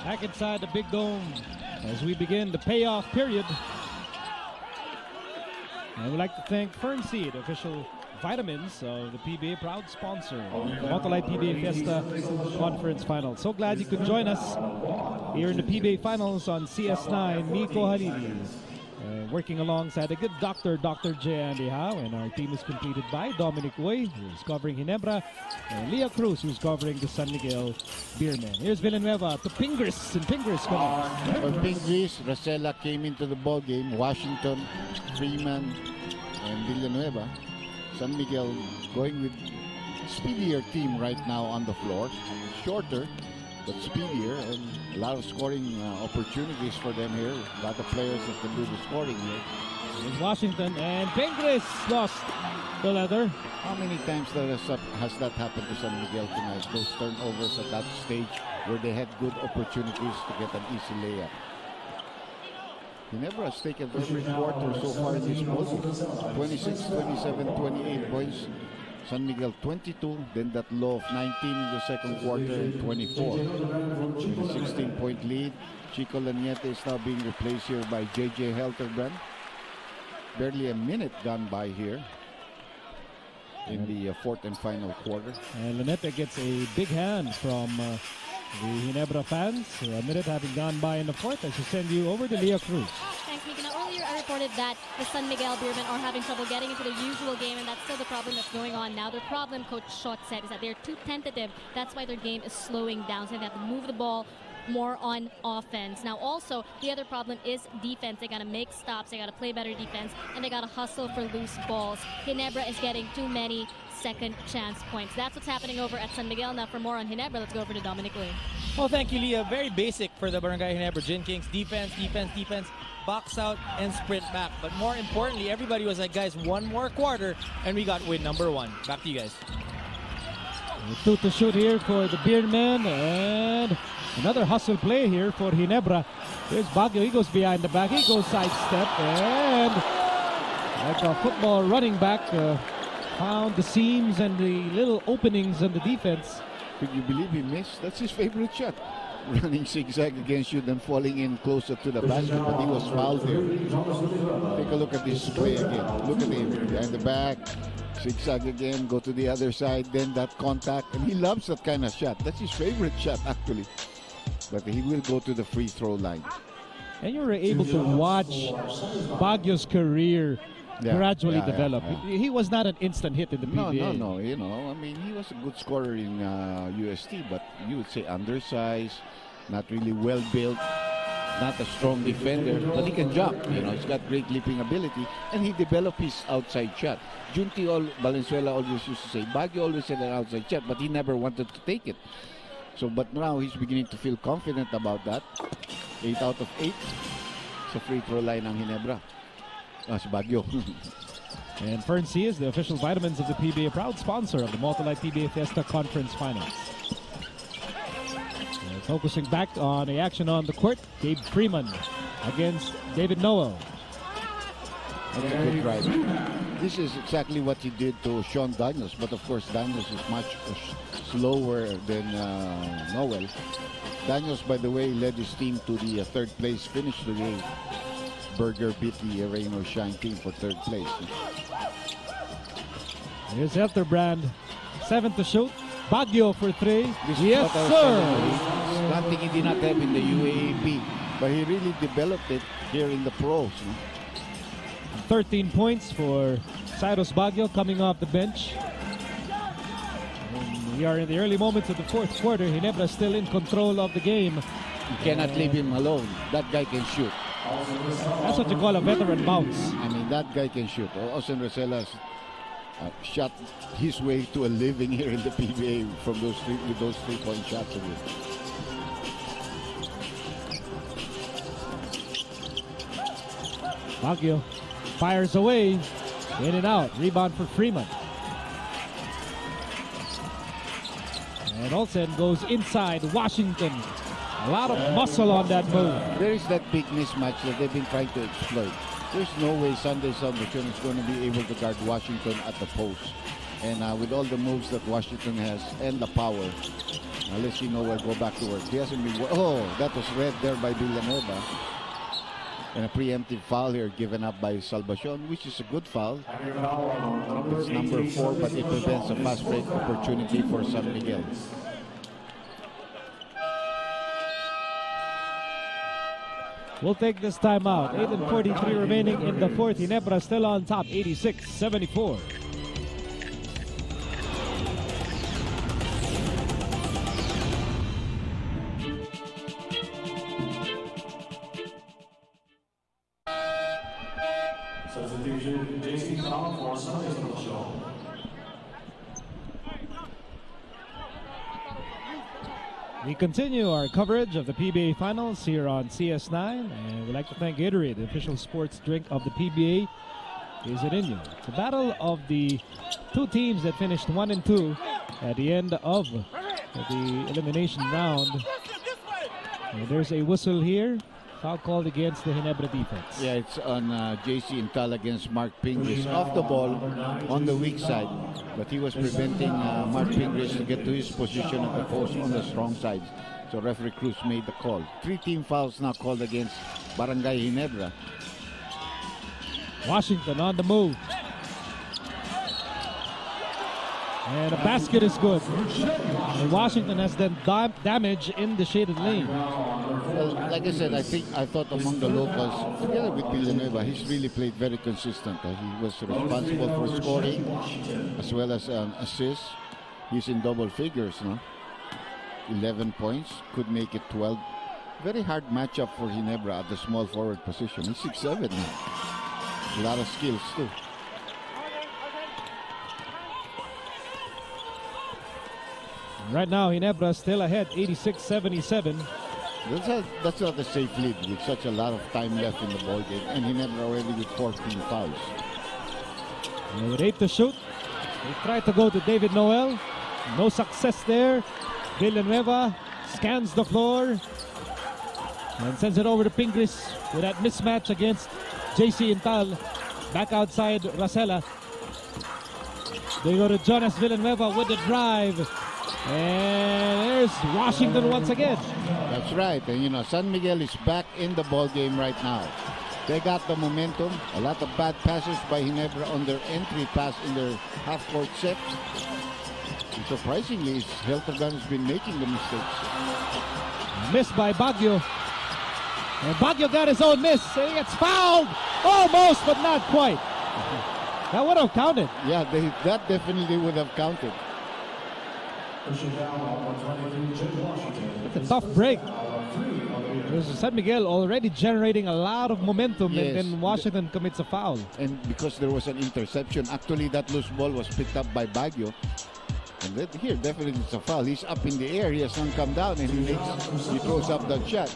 Back inside the big dome as we begin the payoff period. I would like to thank Fernseed, official vitamins of the PBA, proud sponsor of the Motolite PBA Fiesta Conference Finals. So glad you could join us here in the PBA Finals on CS9. Miko Halili, working alongside a good Dr. J. Andy Howe, and our team is completed by Dominic Uy, who's covering Ginebra, and Leah Cruz, who's covering the San Miguel Beermen. Here's Villanueva to Pingris, and Pingris coming. For Pingris, Rosella came into the ball game. Washington, Freeman, and Villanueva. San Miguel going with speedier team right now on the floor. Shorter, but speedier, and a lot of scoring opportunities for them here. A lot of players that can do the scoring here. Here's Washington, and Pingris lost the leather. How many times has that happened to San Miguel tonight? Those turnovers at that stage where they had good opportunities to get an easy layup. Ginebra has taken every quarter so far in this ball. 26, 27, 28 points. San Miguel 22, then that low of 19 in the second quarter, and 24. With a 16-point lead. Chico Laniete is now being replaced here by J.J. Helterbrand. Barely a minute gone by here in the fourth and final quarter. And Laniete gets a big hand from the Ginebra fans. A minute having gone by in the fourth. I should send you over to Leah Cruz. Thanks, Miguel. Now, earlier I reported that the San Miguel Beermen are having trouble getting into the usual game, and that's still the problem that's going on now. Their problem, Coach Schott said, is that they're too tentative. That's why their game is slowing down, so they have to move the ball more on offense. Now, also, the other problem is defense. They got to make stops, they got to play better defense, and they got to hustle for loose balls. Ginebra is getting too many second chance points. That's what's happening over at San Miguel. Now, for more on Ginebra, let's go over to Dominic Uy. Well, thank you, Leah. Very basic for the Barangay Ginebra Gin Kings. Defense, defense, defense, box out, and sprint back. But more importantly, everybody was like, guys, one more quarter, and we got win number one. Back to you guys. 2 to shoot here for the Beermen, and another hustle play here for Ginebra. Here's Baguio. He goes behind the back. He goes sidestep, and like a football running back, found the seams and the little openings in the defense. Could you believe he missed? That's his favorite shot. Running zigzag against you, then falling in closer to the basket, but he was fouled there. Take a look at this play again. Look at him behind the back. Zigzag again, go to the other side, then that contact, and he loves that kind of shot. That's his favorite shot, actually. But he will go to the free throw line. And you were able to watch Baguio's career gradually develop. Yeah. He was not an instant hit in the PBA. No. You know, I mean, he was a good scorer in UST, but you would say undersized, not really well built, not a strong defender, but he can jump. You know, he's got great leaping ability, and he developed his outside shot. Junti Valenzuela always used to say, Baguio always had an outside shot, but he never wanted to take it. So, but now he's beginning to feel confident about that. 8 out of 8 sa free throw line ng Ginebra. Si Baguio. And Fernseed is the official vitamins of the PBA, proud sponsor of the Motolite PBA Fiesta Conference Finals. Focusing back on the action on the court, Gabe Freeman against David Noel. That's a good drive. This is exactly what he did to Sean Daniels, but of course Daniels is much slower than Noel. Daniels, by the way, led his team to the third place finish today. Berger beat the Rain or Shine team for third place. Here's Helterbrand, 7 to shoot. Baguio for 3. Yes, sir. Something he did not have in the UAAP, but he really developed it here in the pros. 13 points for Cyrus Baguio coming off the bench. And we are in the early moments of the fourth quarter. Ginebra still in control of the game. You cannot leave him alone. That guy can shoot. That's what you call a veteran bounce. I mean, that guy can shoot. Austin Rosella shot his way to a living here in the PBA from those three-point shots of it. Baguio fires away, in and out. Rebound for Freeman. And Olsen goes inside Washington. A lot of muscle on that move. There is that big mismatch that they've been trying to exploit. There's no way Sunday Salvacion is going to be able to guard Washington at the post. And with all the moves that Washington has and the power, unless you know where go back to work. He hasn't been. Oh, that was read there by Villanueva. And a preemptive foul here given up by Salvacion, which is a good foul. It's number 4, but it prevents a fast break opportunity for San Miguel. We'll take this time out. 8:43 remaining in the fourth. Ginebra still on top, 86-74. Substitution, JC Tom for Sunday Salvacion. We continue our coverage of the PBA Finals here on CS9, and we'd like to thank Gatorade, the official sports drink of the PBA. Is it in you? It's a battle of the two teams that finished 1 and 2 at the end of the elimination round. And there's a whistle here. Foul called against the Ginebra defense. Yeah, it's on JC Intal against Mark Pingris. Off the ball on the weak side, but he was preventing Mark Pingris to get to his position at the post on the strong side. So referee Cruz made the call. 3 team fouls now called against Barangay Ginebra. Washington on the move. And a basket is good. And Washington has done damage in the shaded lane. Well, like I said, I thought among the locals, together with Villanueva, he's really played very consistent. He was responsible for scoring as well as assists. He's in double figures now. 11 points, could make it 12. Very hard matchup for Ginebra at the small forward position. He's 6'7" now. A lot of skills too. Right now, Ginebra still ahead, 86-77. That's not a safe lead with such a lot of time left in the ball game, and Ginebra already with 14 fouls. And with 8 to shoot, they try to go to David Noel. No success there. Villanueva scans the floor and sends it over to Pingris with that mismatch against JC Intal. Back outside Rosella. They go to Jonas Villanueva with the drive. And there's Washington once again. That's right. And San Miguel is back in the ball game right now. They got the momentum. A lot of bad passes by Ginebra on their entry pass in their half-court sets. And surprisingly, Heltergun has been making the mistakes. Missed by Baguio. And Baguio got his own miss. He gets fouled. Almost, but not quite. That would have counted. Yeah, that definitely would have counted. It's a tough break. San Miguel already generating a lot of momentum, yes. And then Washington commits a foul. And because there was an interception, actually that loose ball was picked up by Baguio. And here, definitely it's a foul. He's up in the air. He has not come down, and he throws up that shot.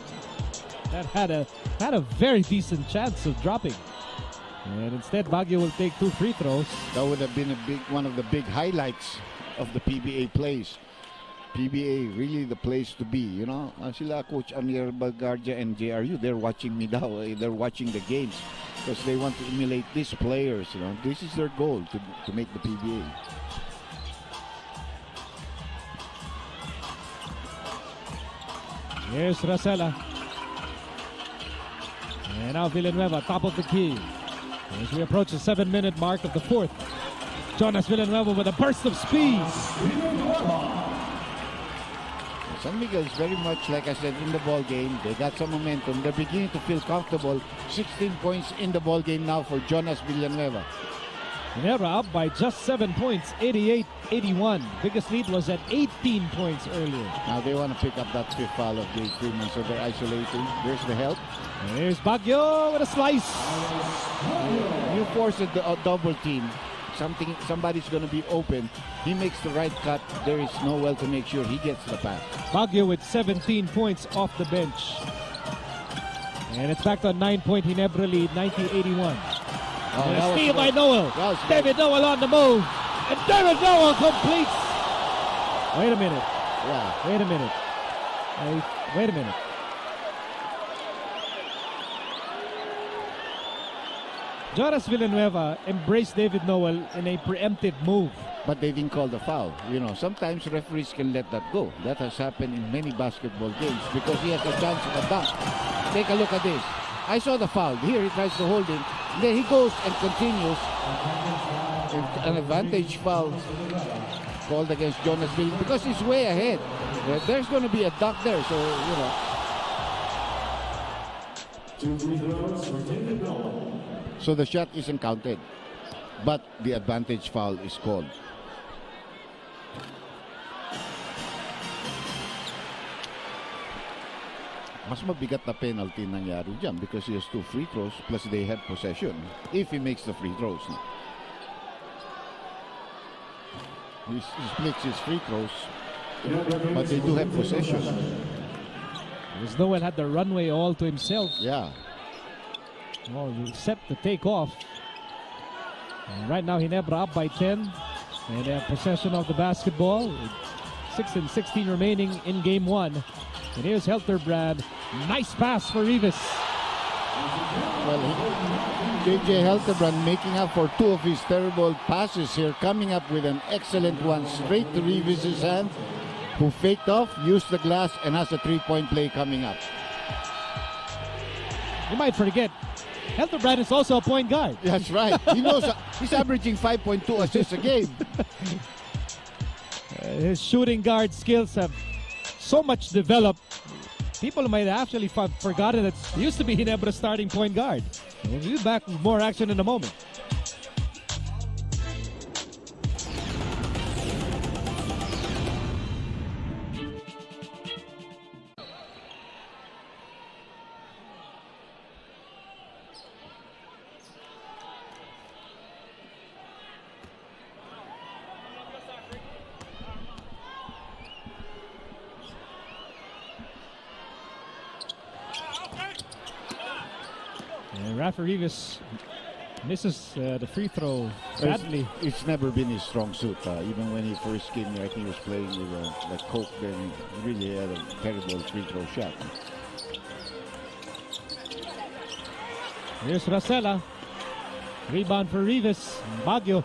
That had a very decent chance of dropping. And instead, Baguio will take 2 free throws. That would have been one of the big highlights of the PBA plays. PBA, really the place to be, Sila Coach Amir Bagardia and JRU, they're watching me now. They're watching the games because they want to emulate these players, This is their goal, to make the PBA. Here's Rosella. And now Villanueva, top of the key. As we approach the 7-minute mark of the fourth. Jonas Villanueva with a burst of speed. San Miguel is very much, like I said, in the ball game. They got some momentum. They're beginning to feel comfortable. 16 points in the ball game now for Jonas Villanueva. Ginebra up by just 7 points, 88-81. Biggest lead was at 18 points earlier. Now they want to pick up that 5th foul of Dave Freeman, so they're isolating. There's the help. And here's Baguio with a slice. You force a double team. Somebody's going to be open. He makes the right cut. There is Noel to make sure he gets the pass. Baguio with 17 points off the bench. And it's back to a 9-point Ginebra lead, 90-81. And a steal by Noel. David Noel on the move. And David Noel completes. Wait a minute. Yeah. Wait a minute. Wait a minute. Jonas Villanueva embraced David Noel in a preemptive move. But they didn't call the foul. You know, sometimes referees can let that go. That has happened in many basketball games because he has a chance of a dunk. Take a look at this. I saw the foul. Here he tries to hold him. Then he goes and continues. An advantage foul called against Jonas Villanueva because he's way ahead. There's going to be a dunk there, so, you know. 2 free throws for David Noel. So the shot isn't counted, but the advantage foul is called. Mas mabigat na penalty nangyari dyan because he has 2 free throws plus they have possession if he makes the free throws. He splits his free throws, but they do have possession. As Noel had the runway all to himself. Yeah. Well, set to take off. And right now, Ginebra up by 10. And they have possession of the basketball. 6 and 16 remaining in game 1. And here's Helterbrand. Nice pass for Rivas. Well, JJ Helterbrand making up for 2 of his terrible passes here, coming up with an excellent one straight to Rivas' hand, who faked off, used the glass, and has a 3-point play coming up. You might forget, Helterbrand is also a point guard. That's right. He knows he's averaging 5.2 assists a game. His shooting guard skills have so much developed. People might have actually forgotten that he used to be Ginebra's starting point guard. We'll be back with more action in a moment. Rafa Rivas misses the free throw badly. It's never been his strong suit. Even when he first came here, I think he was playing with like Coke. Then he really had a terrible free throw shot. Here's Rosella. Rebound for Rivas. Baguio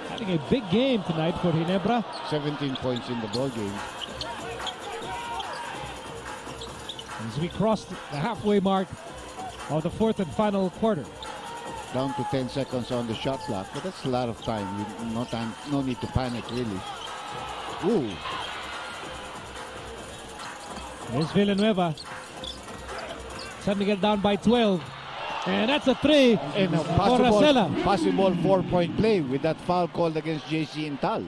having a big game tonight for Ginebra. 17 points in the ball game. As we cross the halfway mark of the 4th and final quarter. Down to 10 seconds on the shot clock, but that's a lot of time. No time, no need to panic really. Ooh. Here's Villanueva. San Miguel down by 12. And that's a 3 And a for Rosella. possible 4-point play with that foul called against JC Intal.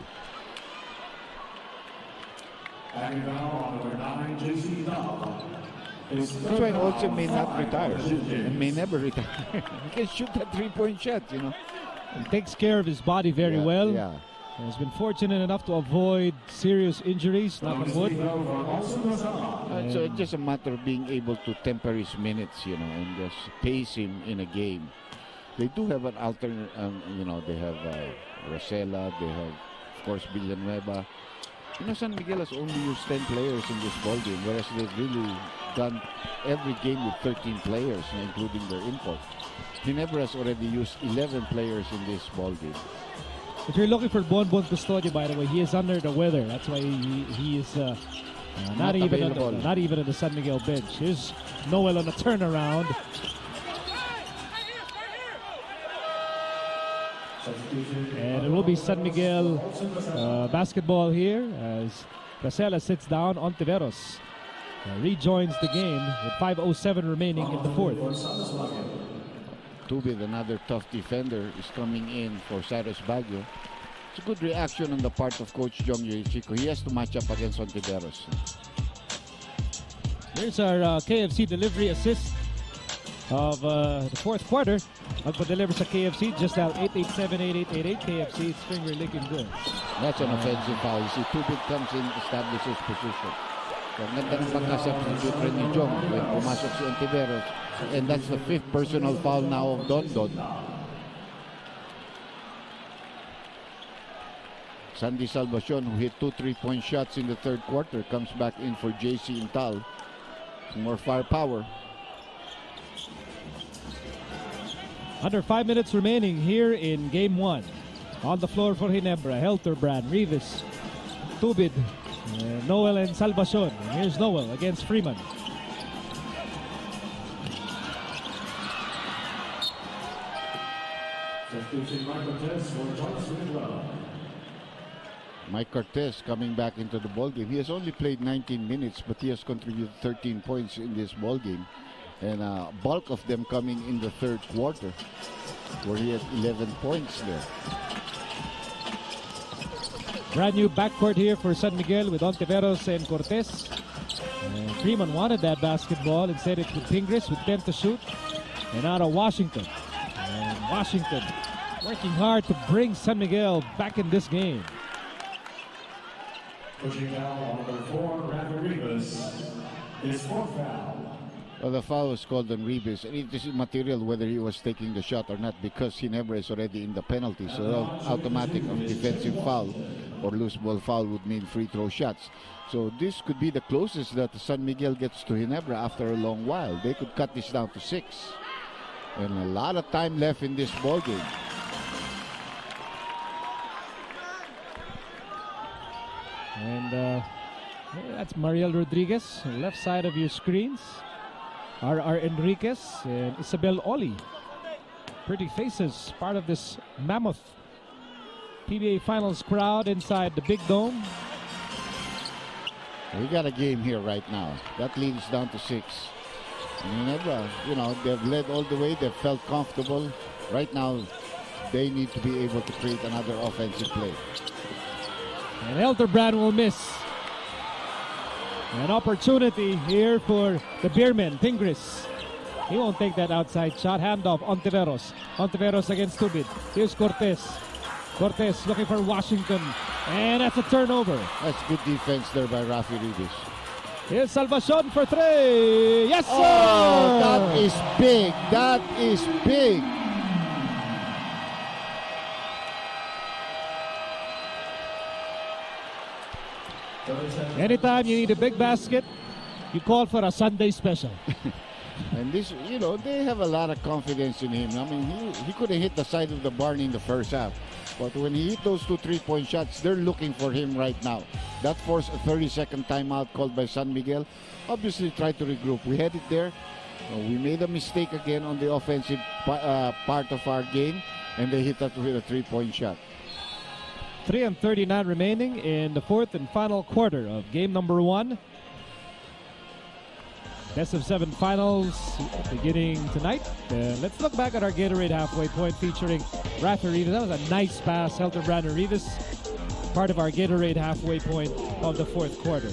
Backing down on number 9, JC Dahl. That's why also may not retire and may never retire. He can shoot that 3-point shot, you know. He takes care of his body very well. Yeah. Has been fortunate enough to avoid serious injuries, knock on wood. So it's just a matter of being able to temper his minutes, you know, and just pace him in a game. They do have an alternate, you know, they have Rosella, they have, of course, Villanueva. You know, San Miguel has only used 10 players in this ball game, whereas they've really done every game with 13 players, including their import. Ginebra has already used 11 players in this ball game. If you're looking for Bonbon Custodio, by the way, he is under the weather. That's why he is not even on the San Miguel bench. Here's Noel on a turnaround. And it will be San Miguel basketball here as Rosella sits down. Ontiveros rejoins the game with 5:07 remaining in the 4th. Tubid, another tough defender, is coming in for Cyrus Baguio. It's a good reaction on the part of Coach Jong Chico. He has to match up against Ontiveros. Here's our KFC delivery assist of the 4th quarter. Magpa-deliver sa KFC, just out 887-8888. KFC, it's finger licking good. That's an offensive foul. You see, Tubid comes in, establishes position. So, ang ganda ng pagka-substitute rin ni Jong when pumasok si Ontiveros. And that's the 5th personal foul now of Don Don. Sandy Salvacion, who hit 2 3-point shots in the 3rd quarter, comes back in for JC Intal. Some more firepower. Under 5 minutes remaining here in Game 1. On the floor for Ginebra, Helterbrand, Rivas, Tubid, Noel and Salvacion. And here's Noel against Freeman. Substitution Mike Cortez for Jonas Ginebra. Mike Cortez coming back into the ball game. He has only played 19 minutes, but he has contributed 13 points in this ball game, and bulk of them coming in the third quarter, where he had 11 points there. Brand new backcourt here for San Miguel with Ontiveros and Cortez. And Freeman wanted that basketball. Instead it's with Tingris with 10 to shoot. And out of Washington. And Washington working hard to bring San Miguel back in this game. Pushing foul on number 4, Rafa Rivas. His fourth foul. Well, the foul was called on Ribas, and it is immaterial whether he was taking the shot or not, because Ginebra is already in the penalty, so automatic of defensive foul or loose ball foul would mean free throw shots. So this could be the closest that San Miguel gets to Ginebra after a long while. They could cut this down to 6. And a lot of time left in this ball game. And that's Mariel Rodriguez, left side of your screens. R.R. Enriquez and Isabel Oli. Pretty faces, part of this mammoth PBA Finals crowd inside the Big Dome. We got a game here right now. That lead is down to 6. And they've led all the way. They've felt comfortable. Right now, they need to be able to create another offensive play. And Helterbrand will miss. An opportunity here for the Beermen, Tingris. He won't take that outside shot. Handoff, Ontiveros. Ontiveros against Tubid. Here's Cortez. Cortez looking for Washington. And that's a turnover. That's good defense there by Rafi Ribas. Here's Salvacion for 3. Yes, sir! Oh, that is big. That is big. Anytime you need a big basket, you call for a Sunday special. And this, they have a lot of confidence in him. I mean, he could have hit the side of the barn in the first half. But when he hit those 2 3-point shots, they're looking for him right now. That forced a 30-second timeout called by San Miguel. Obviously, try to regroup. We had it there. We made a mistake again on the offensive part of our game, and they hit that with a 3-point shot. 3:39 remaining in the fourth and final quarter of game number 1. Best of 7 finals beginning tonight. Let's look back at our Gatorade halfway point featuring Rafa Rivas. That was a nice pass, Helterbrand and Rivas. Part of our Gatorade halfway point of the fourth quarter.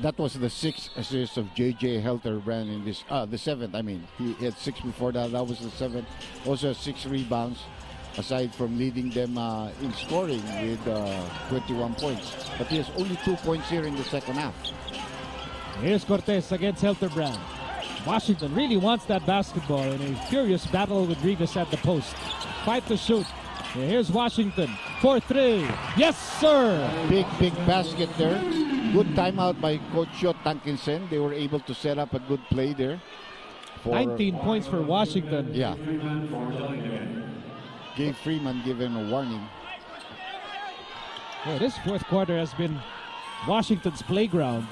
That was the 6th assist of J.J. Helterbrand in this, the 7th, I mean. He had 6 before that. That was the 7th. Also 6 rebounds, aside from leading them in scoring with 21 points. But he has only 2 points here in the second half. Here's Cortez against Helterbrand. Washington really wants that basketball in a furious battle with Rivas at the post. 5 to shoot. And here's Washington for 3. Yes, sir! Big basket there. Good timeout by Coach Shot Tankinson. They were able to set up a good play there. 19 points for Washington. Yeah. Gave Freeman given a warning. Well, this fourth quarter has been Washington's playground.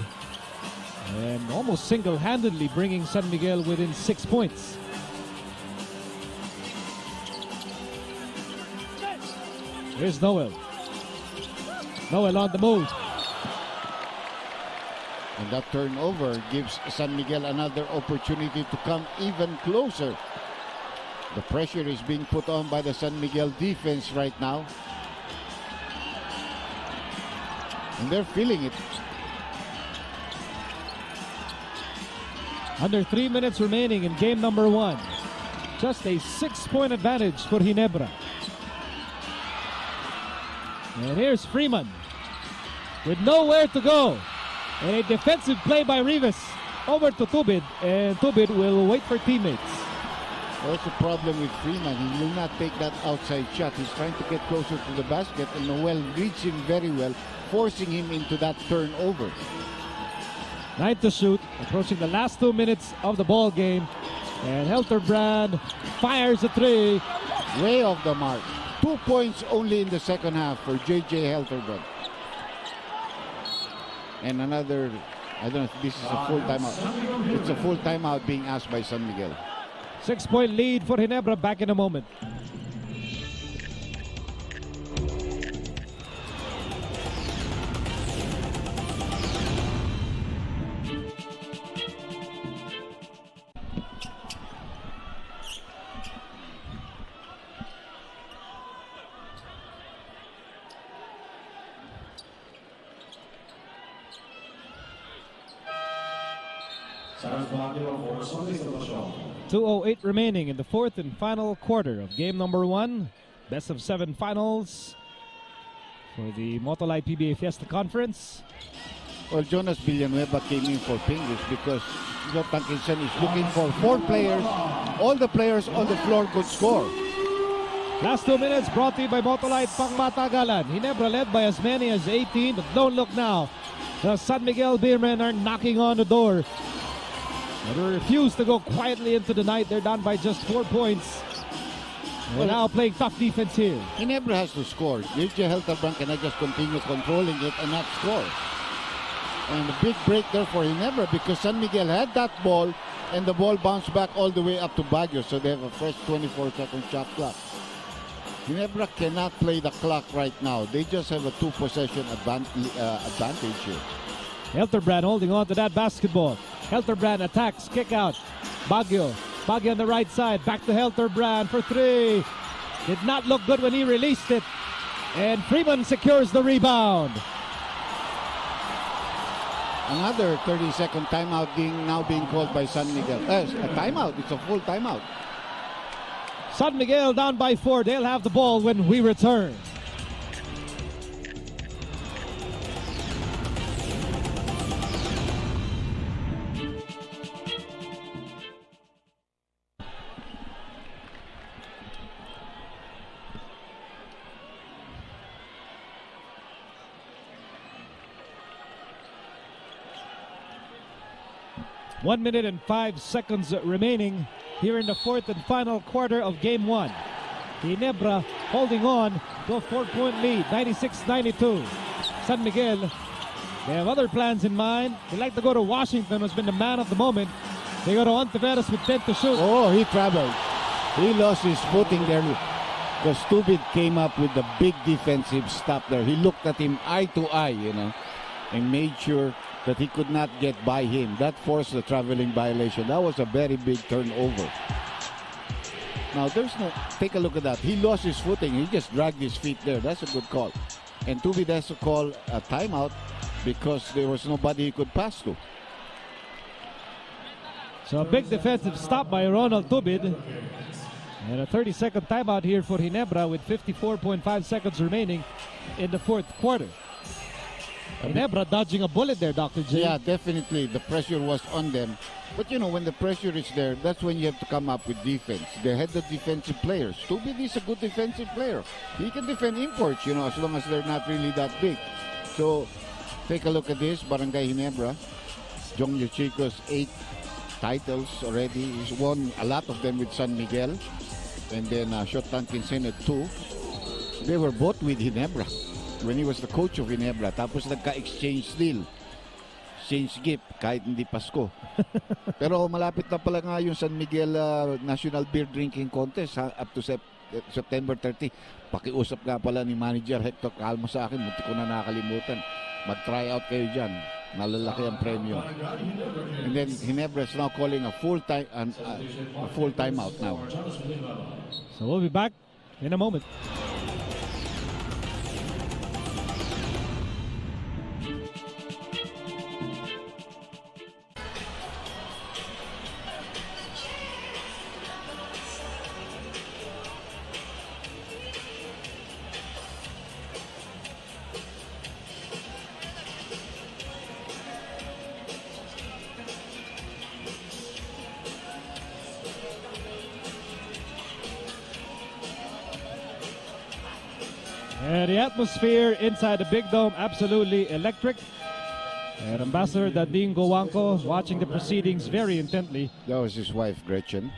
And almost single-handedly bringing San Miguel within 6 points. Here's Noel. Noel on the move. And that turnover gives San Miguel another opportunity to come even closer. The pressure is being put on by the San Miguel defense right now. And they're feeling it. Under 3 minutes remaining in game number 1. Just a 6-point advantage for Ginebra. And here's Freeman with nowhere to go. And a defensive play by Rivas over to Tubid. And Tubid will wait for teammates. That's the problem with Freeman. He will not take that outside shot. He's trying to get closer to the basket, and Noel reads him very well, forcing him into that turnover. 9 to shoot, approaching the last 2 minutes of the ball game. And Helterbrand fires a three. Way off the mark. 2 points only in the second half for J.J. Helterbrand. And another, I don't know if this is a full timeout. It's a full timeout being asked by San Miguel. 6-point lead for Ginebra. Back in a moment. Sarah's Baguio for Sunday Celebration. 2:08 remaining in the fourth and final quarter of game number 1. Best of 7 finals for the Motolite PBA Fiesta Conference. Well, Jonas Villanueva came in for Pingis because Joe Tankinson is looking for 4 players. All the players on the floor could score. Last 2 minutes brought to you by Motolite Pangmatagalan. Ginebra led by as many as 18, but don't look now. The San Miguel Beermen are knocking on the door. They refuse to go quietly into the night. They're down by just 4 points. They're now playing tough defense here. Ginebra has to score. J.J. Helterbrand cannot just continue controlling it and not score. And a big break there for Ginebra because San Miguel had that ball and the ball bounced back all the way up to Baguio. So they have a fresh 24-second shot clock. Ginebra cannot play the clock right now. They just have a 2-possession advantage here. Helterbrand holding on to that basketball. Helterbrand attacks, kick out. Baguio on the right side. Back to Helterbrand for 3. Did not look good when he released it. And Freeman secures the rebound. Another 30-second timeout now being called by San Miguel. A timeout. It's a full timeout. San Miguel down by 4. They'll have the ball when we return. One minute and 5 seconds remaining here in the fourth and final quarter of game 1. Ginebra holding on to a 4-point lead, 96-92. San Miguel, they have other plans in mind. They like to go to Washington, who's been the man of the moment. They go to Ontiveros with 10 to shoot. Oh, he traveled. He lost his footing there. The Stupid came up with the big defensive stop there. He looked at him eye to eye, and made sure that he could not get by him. That forced the traveling violation. That was a very big turnover. Now, take a look at that. He lost his footing. He just dragged his feet there. That's a good call. And Tubid has to call a timeout because there was nobody he could pass to. So a big defensive stop by Ronald Tubid. And a 30-second timeout here for Ginebra with 54.5 seconds remaining in the fourth quarter. Ginebra dodging a bullet there, Dr. J. Yeah, definitely. The pressure was on them. But when the pressure is there, that's when you have to come up with defense. They had the defensive players. Tubid is a good defensive player. He can defend imports, as long as they're not really that big. So, take a look at this. Barangay Ginebra. Jong Yoshiko's 8 titles already. He's won a lot of them with San Miguel. And then Shot Tankinson at 2. They were both with Ginebra when he was the coach of Ginebra. Tapos nagka-exchange deal. Exchange gift kahit hindi Pasko. Pero malapit na pala nga yung San Miguel National Beer Drinking Contest up to September 30. Pakiusap nga pala ni Manager Hector Calmo sa akin. Munti ko na nakalimutan. Mag-try out kayo dyan. Malalaki ang premyo. And then Ginebra is now calling a full timeout now. So we'll be back in a moment. The atmosphere inside the Big Dome, absolutely electric. And Ambassador Dading Gowanko watching the proceedings very intently. That was his wife, Gretchen.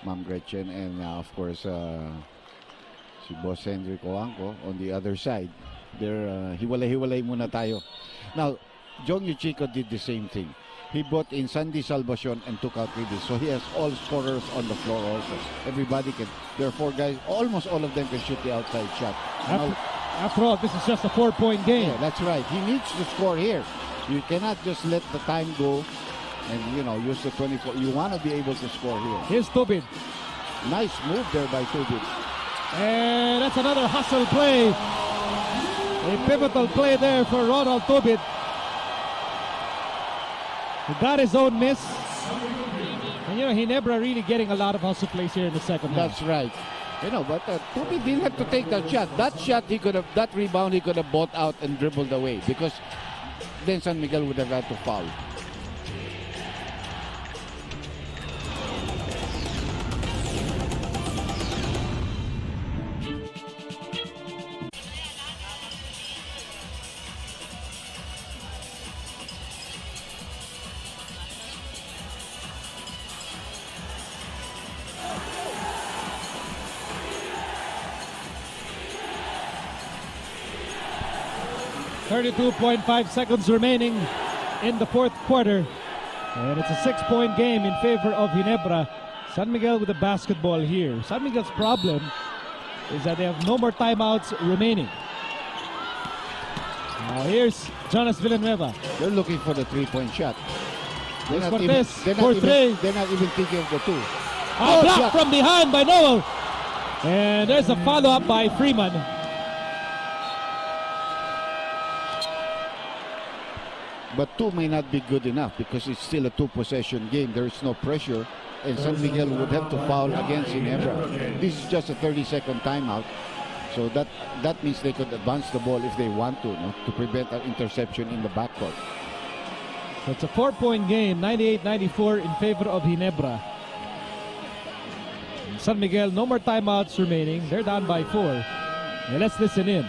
Ma'am Gretchen. And of course, si Boss Henry Gowanko on the other side. They're hiwalay-hiwalay muna tayo. Now, Jong Yuchiko did the same thing. He brought in Sandy Salvacion and took out Ribis. So he has all scorers on the floor also. Everybody can. There are 4 guys. Almost all of them can shoot the outside shot. After all, this is just a 4-point game. Yeah, that's right. He needs to score here. You cannot just let the time go and, use the 24. You want to be able to score here. Here's Tubid. Nice move there by Tubid. And that's another hustle play. A pivotal play there for Ronald Tubid. He got his own miss. And Ginebra really getting a lot of hustle plays here in the second half. That's right. But Tubid didn't have to take that shot. That rebound he could have bought out and dribbled away, because then San Miguel would have had to foul. .5 seconds remaining in the fourth quarter. And it's a 6-point game in favor of Ginebra. San Miguel with the basketball here. San Miguel's problem is that they have no more timeouts remaining. Now here's Jonas Villanueva. They're looking for the 3-point shot. They're not even thinking of the 2. Blocked from behind by Noel. And there's a follow-up by Freeman. But 2 may not be good enough because it's still a 2-possession game. There is no pressure, and San Miguel would have to foul against Ginebra. This is just a 30-second timeout, so that means they could advance the ball if they want to prevent an interception in the backcourt. So it's a 4-point game, 98-94 in favor of Ginebra. And San Miguel, no more timeouts remaining. They're down by 4. And let's listen in.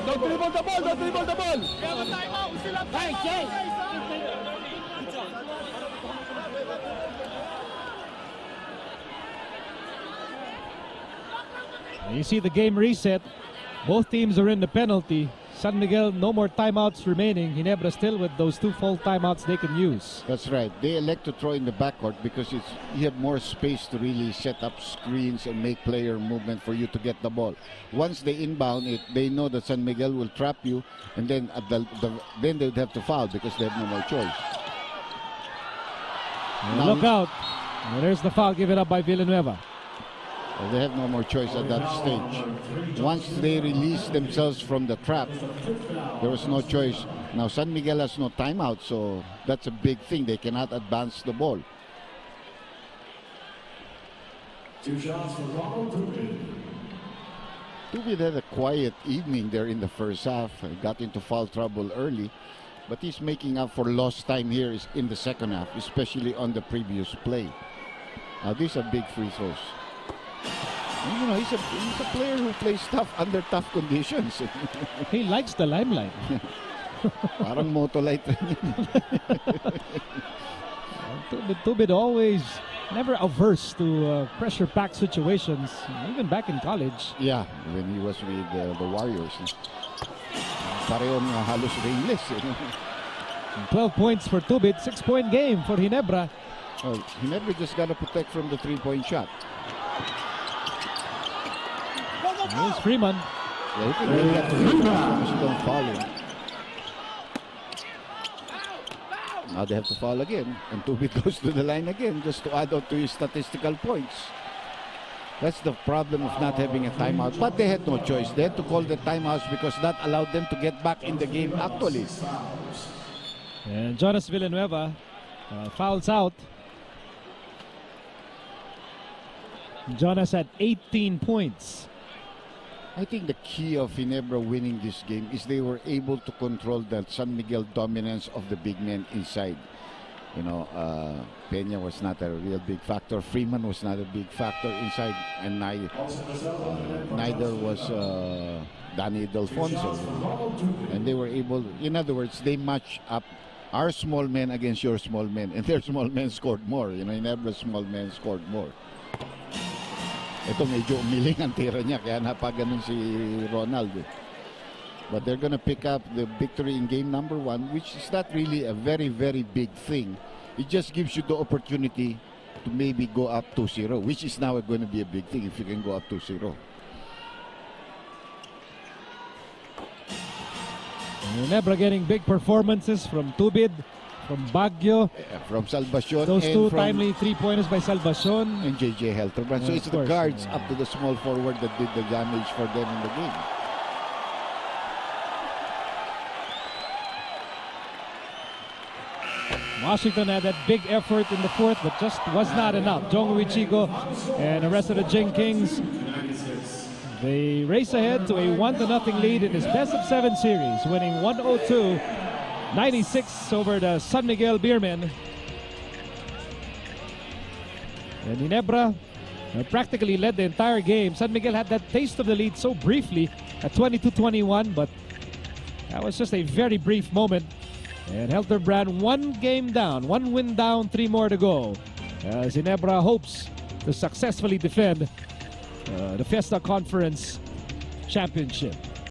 Don't dribble the ball! Don't dribble the ball! You see the game reset. Both teams are in the penalty. San Miguel, no more timeouts remaining. Ginebra still with those 2 full timeouts they can use. That's right. They elect to throw in the backcourt because you have more space to really set up screens and make player movement for you to get the ball. Once they inbound it, they know that San Miguel will trap you, and then then they would have to foul because they have no more choice. Look out. And there's the foul given up by Villanueva. They have no more choice at that stage. Once they release themselves from the trap, there was no choice. Now San Miguel has no timeout, so that's a big thing. They cannot advance the ball. 2 shots for Ronald Tubid. Tubid had a quiet evening there in the first half. He got into foul trouble early, but he's making up for lost time here in the second half, especially on the previous play. Now these are big free throws. He's a player who plays tough under tough conditions. He likes the limelight. Parang motolite. Tubid always never averse to pressure-packed situations, even back in college. Yeah, when he was with the Warriors. Parehong halos ringless. 12 points for Tubid, 6-point game for Ginebra. Well, Ginebra just got to protect from the 3-point shot. Here's Freeman. Yeah, you can get that to him as long as you don't foul him. Now they have to foul again, and Tubid goes to the line again just to add on to his statistical points. That's the problem of not having a timeout. But they had no choice. They had to call the timeouts because that allowed them to get back in the game actually. And Jonas Villanueva fouls out. Jonas had 18 points. I think the key of Ginebra winning this game is they were able to control the San Miguel dominance of the big men inside. You know, Peña was not a real big factor. Freeman was not a big factor inside, and neither was Danny Delfonso. And they were able, in other words, they match up our small men against your small men, and their small men scored more. You know, Ginebra's small men scored more. Ito medyo umiling ang tira niya, kaya napaganon si Ronald. But they're gonna pick up the victory in game number 1, which is not really a very, very big thing. It just gives you the opportunity to maybe go up 2-0, which is now going to be a big thing if you can go up 2-0. Ginebra getting big performances from Tubid, from Baguio. From Salvacion. Those and two from timely 3-pointers by Salvacion. And JJ Helterbrand. So Of it's the course, guards yeah. up to the small forward that did the damage for them in the game. Washington had that big effort in the fourth, but just was not enough. Jong Uichigo and the rest of the Jing Kings, they race ahead to a 1-0 lead in this best-of-7 series, winning 102-96 over the San Miguel Beermen. And Ginebra practically led the entire game. San Miguel had that taste of the lead so briefly at 22-21, but that was just a very brief moment. And Helterbrand one game down, 1 win down, 3 more to go. As Ginebra hopes to successfully defend the Fiesta Conference Championship.